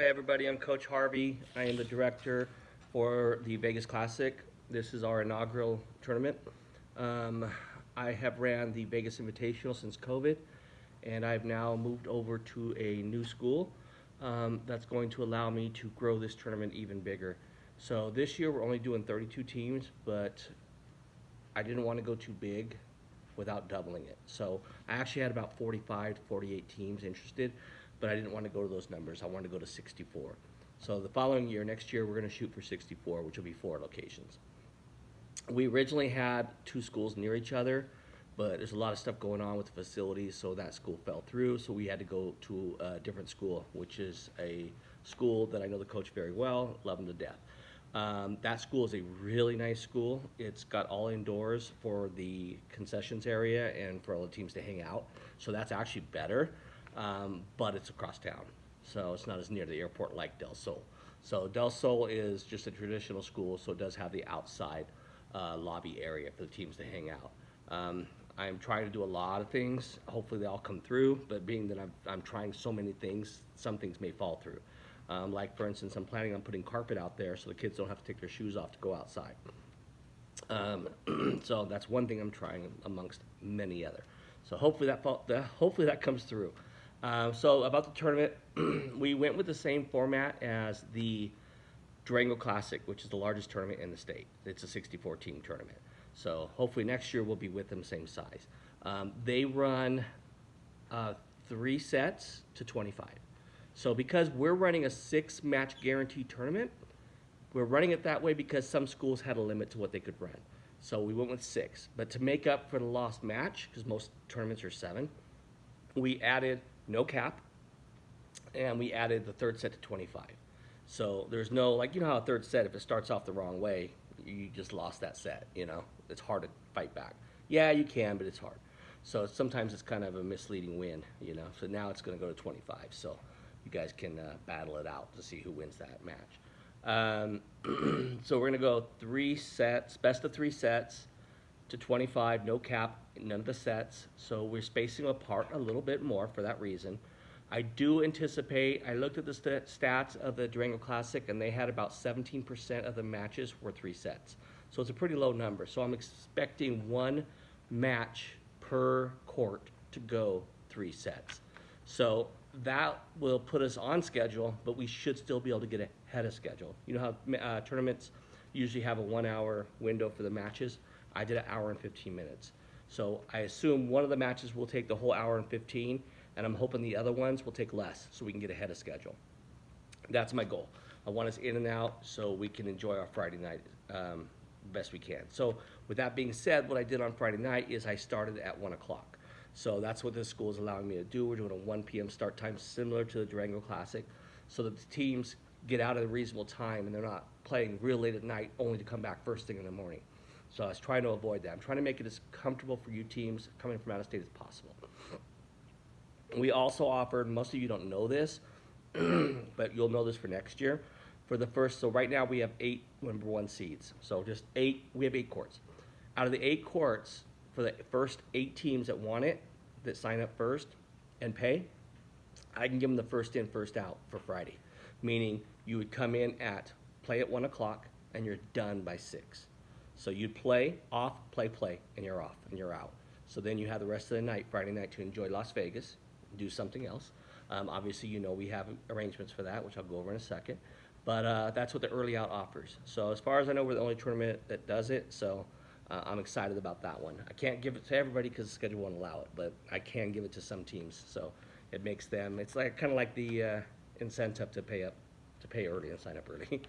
Hi everybody, I'm Coach Harvey. I am the director for the Vegas Classic. This is our inaugural tournament. I have ran the Vegas Invitational since COVID, and I've now moved over to a new school that's going to allow me to grow this tournament even bigger. So this year we're only doing 32 teams, but I didn't want to go too big without doubling it. So I actually had about 45 to 48 teams interested, but I didn't want to go to those numbers. I wanted to go to 64. So the following year, next year, we're going to shoot for 64, which will be 4 locations. We originally had 2 schools near each other, but there's a lot of stuff going on with the facilities, so that school fell through. So we had to go to a different school, which is a school that I know the coach very well, love him to death. That school is a really nice school. It's got all indoors for the concessions area and for all the teams to hang out. So that's actually better, but it's across town. So it's not as near the airport like Del Sol. So Del Sol is just a traditional school, so it does have the outside lobby area for the teams to hang out. I'm trying to do a lot of things. Hopefully they all come through, but being that I'm trying so many things, some things may fall through. Like for instance, I'm planning on putting carpet out there so the kids don't have to take their shoes off to go outside. So that's one thing I'm trying amongst many other. So hopefully that comes through. So about the tournament, we went with the same format as the Durango Classic, which is the largest tournament in the state. It's a 64 team tournament. So hopefully next year we'll be with them same size. They run 3 sets to 25. So because we're running a 6-match guarantee tournament, we're running it that way because some schools had a limit to what they could run. So we went with 6. But to make up for the lost match, because most tournaments are 7, we added no cap, and we added the third set to 25. So there's no, like, you know how a third set, if it starts off the wrong way, you just lost that set, you know? It's hard to fight back. Yeah, you can, but it's hard. So sometimes it's kind of a misleading win, you know? So now it's going to go to 25. So you guys can battle it out to see who wins that match. So we're going to go 3 sets, best of 3 sets to 25, no cap, none of the sets. So we're spacing apart a little bit more for that reason. I do anticipate, I looked at the stats of the Durango Classic, and they had about 17% of the matches were 3 sets. So it's a pretty low number. So I'm expecting 1 match per court to go 3 sets. So that will put us on schedule, but we should still be able to get ahead of schedule. You know how tournaments usually have a 1-hour window for the matches? I did 1 hour and 15 minutes. So I assume one of the matches will take the whole 1 hour and 15, and I'm hoping the other ones will take less so we can get ahead of schedule. That's my goal. I want us in and out so we can enjoy our Friday night best we can. So with that being said, what I did on Friday night is I started at 1 o'clock. So that's what this school is allowing me to do. We're doing a 1 p.m. start time similar to the Durango Classic so that the teams get out at a reasonable time and they're not playing real late at night only to come back first thing in the morning. So I was trying to avoid that. I'm trying to make it as comfortable for you teams coming from out of state as possible. We also offered, most of you don't know this, but you'll know this for next year. For the first, so right now we have 8 number 1 seeds. So just 8, we have 8 courts. Out of the 8 courts, for the first 8 teams that want it, that sign up first and pay, I can give them the first in, first out for Friday. Meaning you would come in play at 1 o'clock, and you're done by 6. So you'd play, off, play, and you're off, and you're out. So then you have the rest of the night, Friday night, to enjoy Las Vegas, do something else. Obviously, you know we have arrangements for that, which I'll go over in a second. But that's what the early out offers. So as far as I know, we're the only tournament that does it. So I'm excited about that one. I can't give it to everybody because the schedule won't allow it, but I can give it to some teams. So it makes them, it's like kind of like the incentive to pay early and sign up early.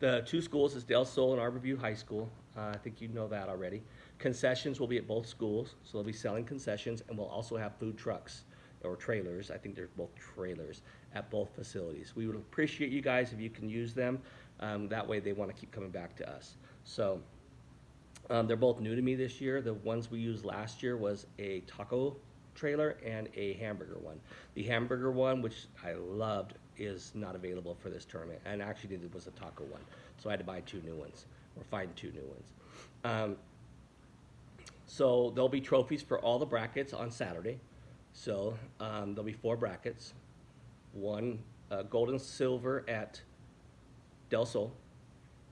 The 2 schools is Del Sol and Arborview High School. I think you know that already. Concessions will be at both schools, so they'll be selling concessions, and we'll also have food trucks or trailers. I think they're both trailers at both facilities. We would appreciate you guys if you can use them. That way they want to keep coming back to us. So they're both new to me this year. The ones we used last year was a taco trailer and a hamburger one. The hamburger one, which I loved, is not available for this tournament, and actually it was a taco one. So I had to buy 2 new ones, or find 2 new ones. So there'll be trophies for all the brackets on Saturday. So there'll be 4 brackets. One gold and silver at Del Sol,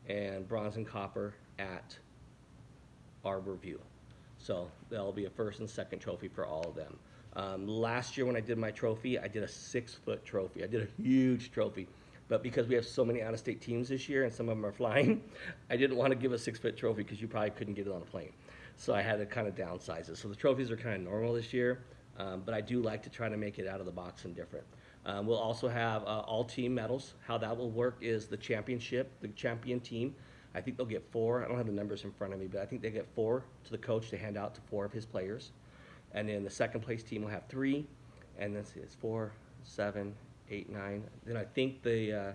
and bronze and copper at Arbor View. So there'll be a first and second trophy for all of them. Last year when I did my trophy, I did a 6-foot trophy. I did a huge trophy. But because we have so many out-of-state teams this year and some of them are flying, I didn't want to give a 6-foot trophy because you probably couldn't get it on a plane. So I had to kind of downsize it. So the trophies are kind of normal this year, but I do like to try to make it out of the box and different. We'll also have all team medals. How that will work is the championship, the champion team. I think they'll get 4. I don't have the numbers in front of me, but I think they get 4 to the coach to hand out to 4 of his players. And then the second place team will have 3, and then it's 4, 7, 8, 9. Then I think the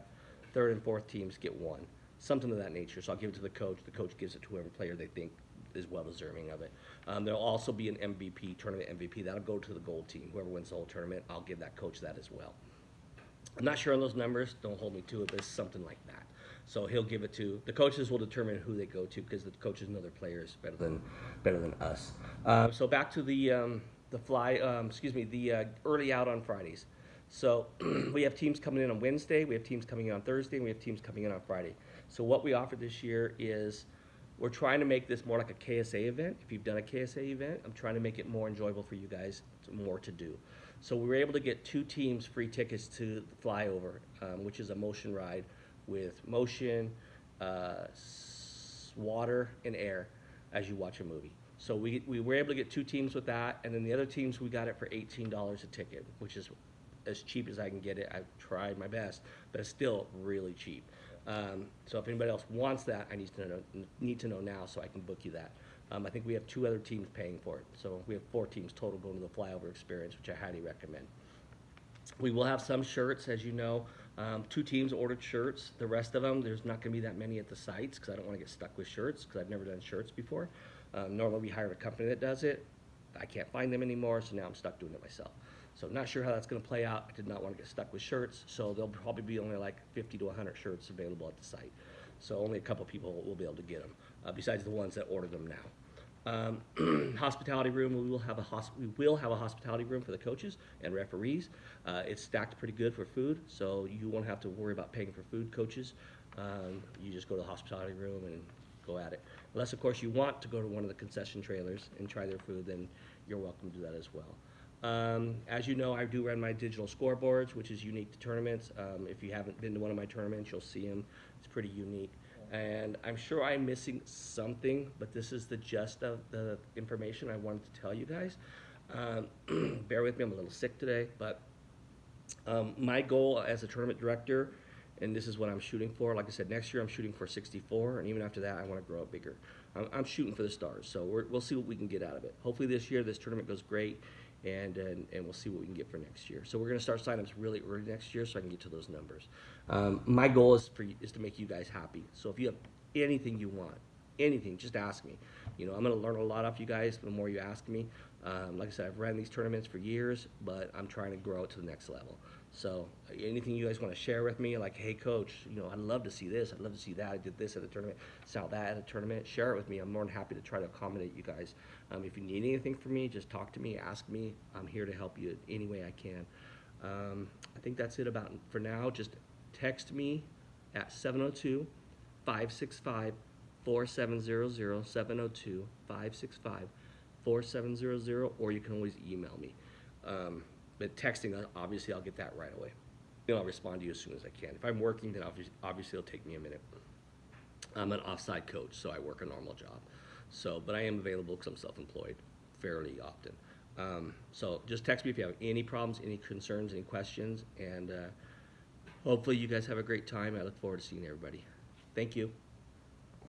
third and fourth teams get 1, something of that nature. So I'll give it to the coach. The coach gives it to whoever player they think is well deserving of it. There'll also be an MVP, tournament MVP. That'll go to the gold team. Whoever wins the whole tournament, I'll give that coach that as well. I'm not sure on those numbers. Don't hold me to it, but it's something like that. So he'll give it to the coaches. Will determine who they go to because the coaches know their players better than us. So back to the early out on Fridays. So we have teams coming in on Wednesday, we have teams coming in on Thursday, and we have teams coming in on Friday. So what we offer this year is we're trying to make this more like a KSA event. If you've done a KSA event, I'm trying to make it more enjoyable for you guys, more to do. So we were able to get 2 teams free tickets to the flyover, which is a motion ride with motion, water, and air as you watch a movie. So we were able to get 2 teams with that, and then the other teams we got it for $18 a ticket, which is as cheap as I can get it. I've tried my best, but it's still really cheap. So if anybody else wants that, I need to know now so I can book you that. I think we have 2 other teams paying for it. So we have 4 teams total going to the flyover experience, which I highly recommend. We will have some shirts, as you know. 2 teams ordered shirts. The rest of them, there's not going to be that many at the sites because I don't want to get stuck with shirts because I've never done shirts before. Normally we hire a company that does it. I can't find them anymore, so now I'm stuck doing it myself. So not sure how that's going to play out. I did not want to get stuck with shirts, so there'll probably be only like 50 to 100 shirts available at the site. So only a couple people will be able to get them, besides the ones that order them now. Hospitality room, we will have a hospitality room for the coaches and referees. It's stacked pretty good for food, so you won't have to worry about paying for food, coaches. You just go to the hospitality room and go at it. Unless, of course, you want to go to one of the concession trailers and try their food, then you're welcome to do that as well. As you know, I do run my digital scoreboards, which is unique to tournaments. If you haven't been to one of my tournaments, you'll see them. It's pretty unique. And I'm sure I'm missing something, but this is the gist of the information I wanted to tell you guys. Bear with me, I'm a little sick today, but my goal as a tournament director, and this is what I'm shooting for, like I said, next year I'm shooting for 64, and even after that I want to grow it bigger. I'm shooting for the stars, so we'll see what we can get out of it. Hopefully this year this tournament goes great, and we'll see what we can get for next year. So we're going to start signups really early next year so I can get to those numbers. My goal is to make you guys happy. So if you have anything you want, anything, just ask me. I'm going to learn a lot off you guys the more you ask me. Like I said, I've ran these tournaments for years, but I'm trying to grow it to the next level. So anything you guys want to share with me, like, hey, coach, I'd love to see this. I'd love to see that. I did this at a tournament, saw that at a tournament. Share it with me. I'm more than happy to try to accommodate you guys. If you need anything from me, just talk to me, ask me. I'm here to help you any way I can. I think that's it for now. Just text me at 702-565-4700, 702-565-4700, or you can always email me. But texting, obviously, I'll get that right away. I'll respond to you as soon as I can. If I'm working, then obviously it'll take me a minute. I'm an offside coach, so I work a normal job. But I am available because I'm self-employed fairly often. So just text me if you have any problems, any concerns, any questions, and hopefully you guys have a great time. I look forward to seeing everybody. Thank you.